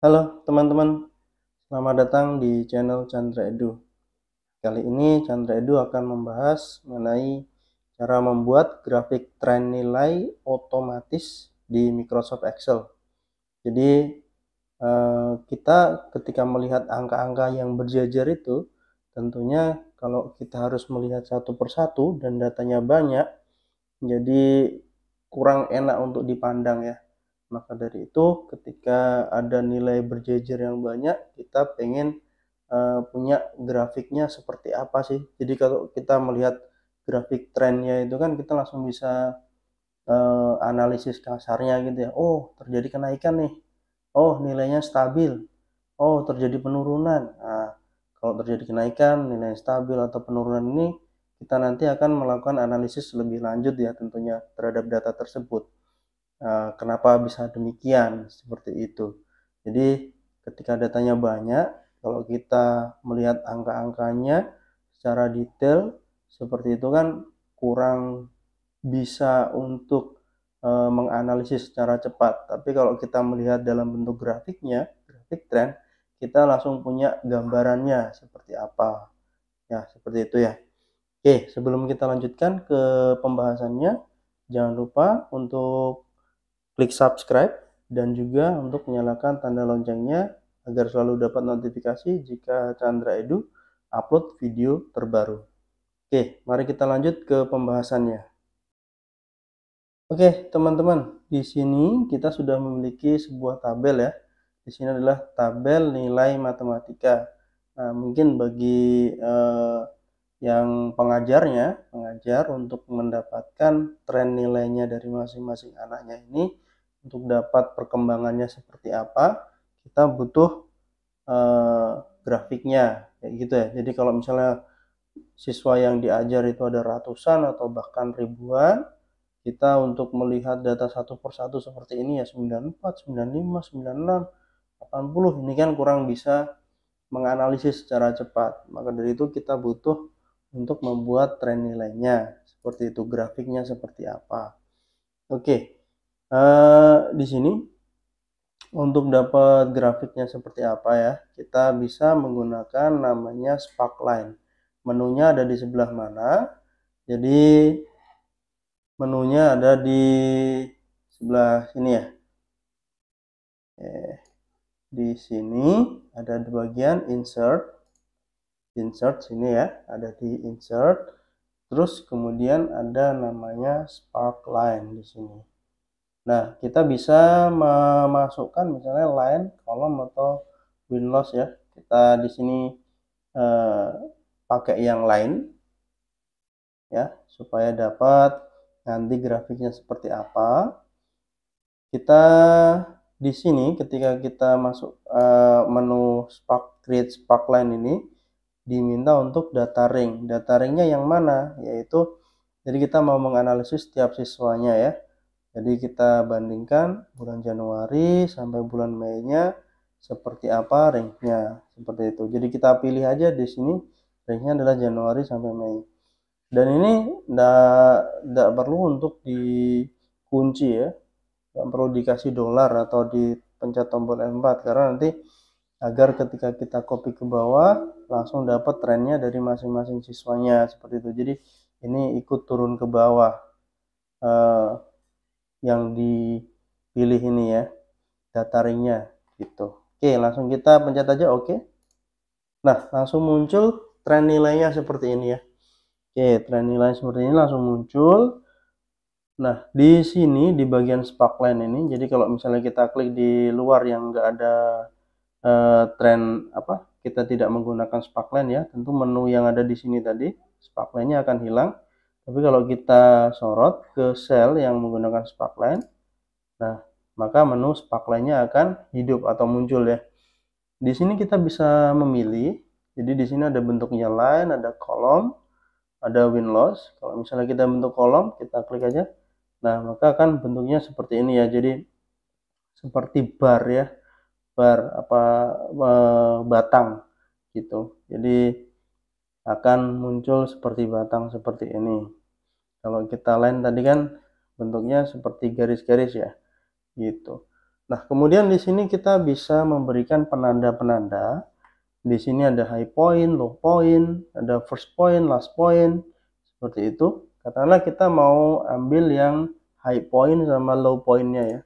Halo teman-teman, selamat datang di channel Chandra Edu. Kali ini Chandra Edu akan membahas mengenai cara membuat grafik tren nilai otomatis di Microsoft Excel. Jadi kita ketika melihat angka-angka yang berjejer itu, tentunya kalau kita harus melihat satu persatu dan datanya banyak, jadi kurang enak untuk dipandang ya. Maka dari itu ketika ada nilai berjejer yang banyak, kita pengen punya grafiknya seperti apa sih. Jadi kalau kita melihat grafik trennya itu kan kita langsung bisa analisis kasarnya gitu ya. Oh, terjadi kenaikan nih. Oh, nilainya stabil. Oh, terjadi penurunan. Nah, kalau terjadi kenaikan, nilai stabil atau penurunan ini kita nanti akan melakukan analisis lebih lanjut ya tentunya terhadap data tersebut. Kenapa bisa demikian seperti itu. Jadi ketika datanya banyak, kalau kita melihat angka-angkanya secara detail seperti itu kan kurang bisa untuk menganalisis secara cepat. Tapi kalau kita melihat dalam bentuk grafiknya, grafik tren, kita langsung punya gambarannya seperti apa. Ya, seperti itu ya. Oke, sebelum kita lanjutkan ke pembahasannya, jangan lupa untuk klik subscribe dan juga untuk menyalakan tanda loncengnya agar selalu dapat notifikasi jika Chandra Edu upload video terbaru. Oke, mari kita lanjut ke pembahasannya. Oke, teman-teman, di sini kita sudah memiliki sebuah tabel ya. Di sini adalah tabel nilai matematika. Nah, mungkin bagi yang pengajar untuk mendapatkan tren nilainya dari masing-masing anaknya ini, untuk dapat perkembangannya seperti apa, kita butuh grafiknya, kayak gitu ya. Jadi kalau misalnya siswa yang diajar itu ada ratusan atau bahkan ribuan, kita untuk melihat data satu persatu seperti ini ya 94, 95, 96, 80 ini kan kurang bisa menganalisis secara cepat. Maka dari itu kita butuh untuk membuat tren nilainya seperti itu, grafiknya seperti apa. Oke, di sini untuk dapat grafiknya seperti apa ya, kita bisa menggunakan namanya Sparkline. Menunya ada di sebelah mana? Jadi menunya ada di sebelah sini ya. Di sini ada di bagian insert sini ya, ada di insert. Terus kemudian ada namanya Sparkline di sini. Nah, kita bisa memasukkan misalnya line, kolom atau win loss ya. Kita di sini pakai yang lain ya, supaya dapat nanti grafiknya seperti apa. Kita di sini ketika kita masuk menu create Sparkline ini diminta untuk data ring. Data ringnya yang mana? Yaitu jadi kita mau menganalisis setiap siswanya ya. Jadi kita bandingkan bulan Januari sampai bulan Mei-nya seperti apa ringnya, seperti itu. Jadi kita pilih aja di sini ringnya adalah Januari sampai Mei. Dan ini tidak perlu untuk dikunci ya, nggak perlu dikasih dolar atau dipencet tombol F4 karena nanti agar ketika kita copy ke bawah langsung dapat trennya dari masing-masing siswanya seperti itu. Jadi ini ikut turun ke bawah yang dipilih ini ya, data ringnya gitu. Oke, langsung kita pencet aja oke. Nah, langsung muncul tren nilainya seperti ini ya. Oke, tren nilai seperti ini langsung muncul. Nah, di sini di bagian Sparkline ini, jadi kalau misalnya kita klik di luar yang enggak ada tren apa, kita tidak menggunakan Sparkline ya, tentu menu yang ada di sini tadi, Sparkline-nya akan hilang. Tapi kalau kita sorot ke sel yang menggunakan Sparkline, nah, maka menu Sparkline-nya akan hidup atau muncul ya. Di sini kita bisa memilih, jadi di sini ada bentuknya line, ada kolom, ada win loss. Kalau misalnya kita bentuk kolom, kita klik aja. Nah, maka akan bentuknya seperti ini ya. Jadi seperti bar ya, bar apa batang gitu. Jadi akan muncul seperti batang seperti ini. Kalau kita line tadi kan bentuknya seperti garis-garis ya, gitu. Nah, kemudian di sini kita bisa memberikan penanda-penanda. Di sini ada high point, low point, ada first point, last point, seperti itu. Katakanlah kita mau ambil yang high point sama low pointnya ya.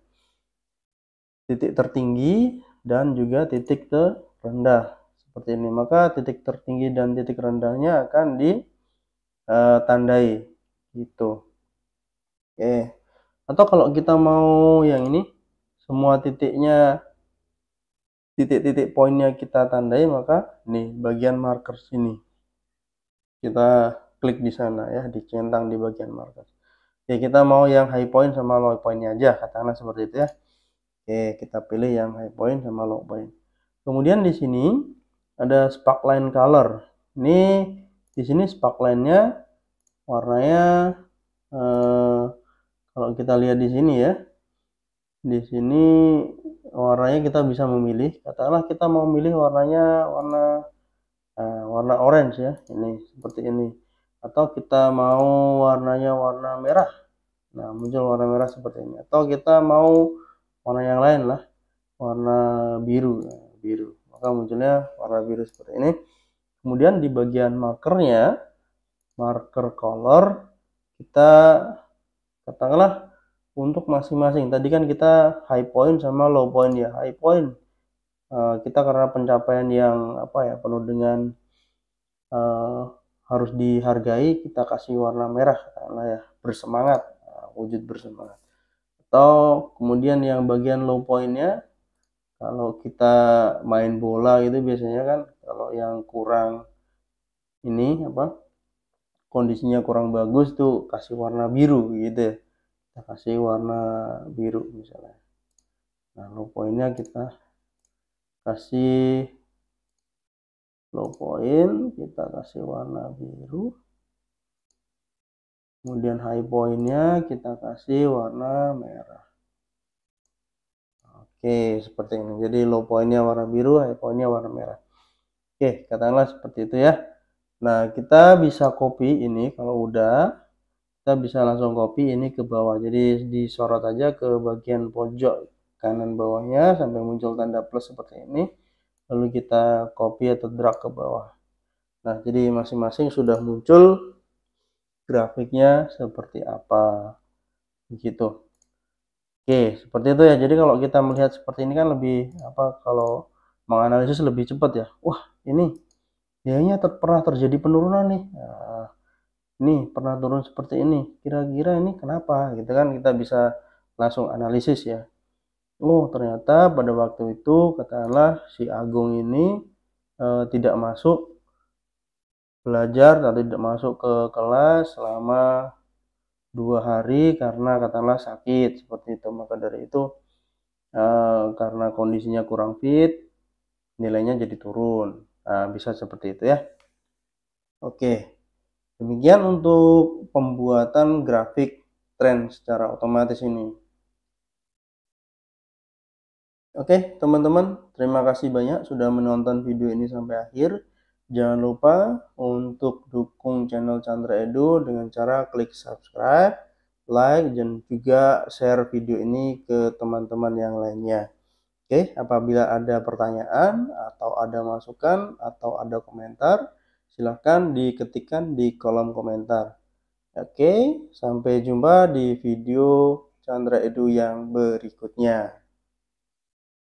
Titik tertinggi dan juga titik terendah. Seperti ini. Maka titik tertinggi dan titik rendahnya akan ditandai. Gitu. Oke. Atau kalau kita mau yang ini, semua titik-titik poinnya kita tandai, maka nih bagian marker sini kita klik di sana ya, dicentang di bagian marker. Oke, kita mau yang high point sama low pointnya aja, katakanlah seperti itu ya. Oke, kita pilih yang high point sama low point. Kemudian di sini ada sparkline color. Ini di sini sparkline-nya warnanya kalau kita lihat di sini ya, di sini warnanya kita bisa memilih. Katakanlah kita mau milih warnanya warna orange ya, ini seperti ini. Atau kita mau warnanya warna merah, nah muncul warna merah seperti ini. Atau kita mau warna yang lain lah, warna biru, biru, maka munculnya warna biru seperti ini. Kemudian di bagian markernya, marker color, kita katakanlah untuk masing-masing. Tadi kan kita high point sama low point ya. High point kita karena pencapaian yang penuh dengan harus dihargai, kita kasih warna merah karena ya bersemangat, wujud bersemangat. Atau kemudian yang bagian low pointnya, kalau kita main bola itu biasanya kan kalau yang kurang ini kondisinya kurang bagus tuh kasih warna biru gitu ya. Kita kasih warna biru misalnya. Nah, low pointnya kita kasih low point, kita kasih warna biru. Kemudian high pointnya kita kasih warna merah. Oke, seperti ini. Jadi low pointnya warna biru, high pointnya warna merah. Oke, katakanlah seperti itu ya. Nah, kita bisa copy ini. Kalau udah, kita bisa langsung copy ini ke bawah. Jadi disorot aja ke bagian pojok kanan bawahnya sampai muncul tanda plus seperti ini. Lalu kita copy atau drag ke bawah. Nah, jadi masing-masing sudah muncul grafiknya seperti apa. Begitu. Oke, seperti itu ya. Jadi kalau kita melihat seperti ini kan lebih kalau menganalisis lebih cepat ya. Wah, ini kayaknya pernah terjadi penurunan nih. Nah, ini pernah turun seperti ini. Kira-kira ini kenapa? Gitu kan kita bisa langsung analisis ya. Oh, ternyata pada waktu itu katakanlah si Agung ini tidak masuk belajar atau tidak masuk ke kelas selama 2 hari karena katakanlah sakit seperti itu. Maka dari itu karena kondisinya kurang fit, nilainya jadi turun. Nah, bisa seperti itu ya. Oke, demikian untuk pembuatan grafik tren secara otomatis ini. Oke, teman-teman, terima kasih banyak sudah menonton video ini sampai akhir. Jangan lupa untuk dukung channel Chandra Edu dengan cara klik subscribe, like, dan juga share video ini ke teman-teman yang lainnya. Oke, apabila ada pertanyaan atau ada masukan atau ada komentar, silahkan diketikkan di kolom komentar. Oke, sampai jumpa di video Chandra Edu yang berikutnya.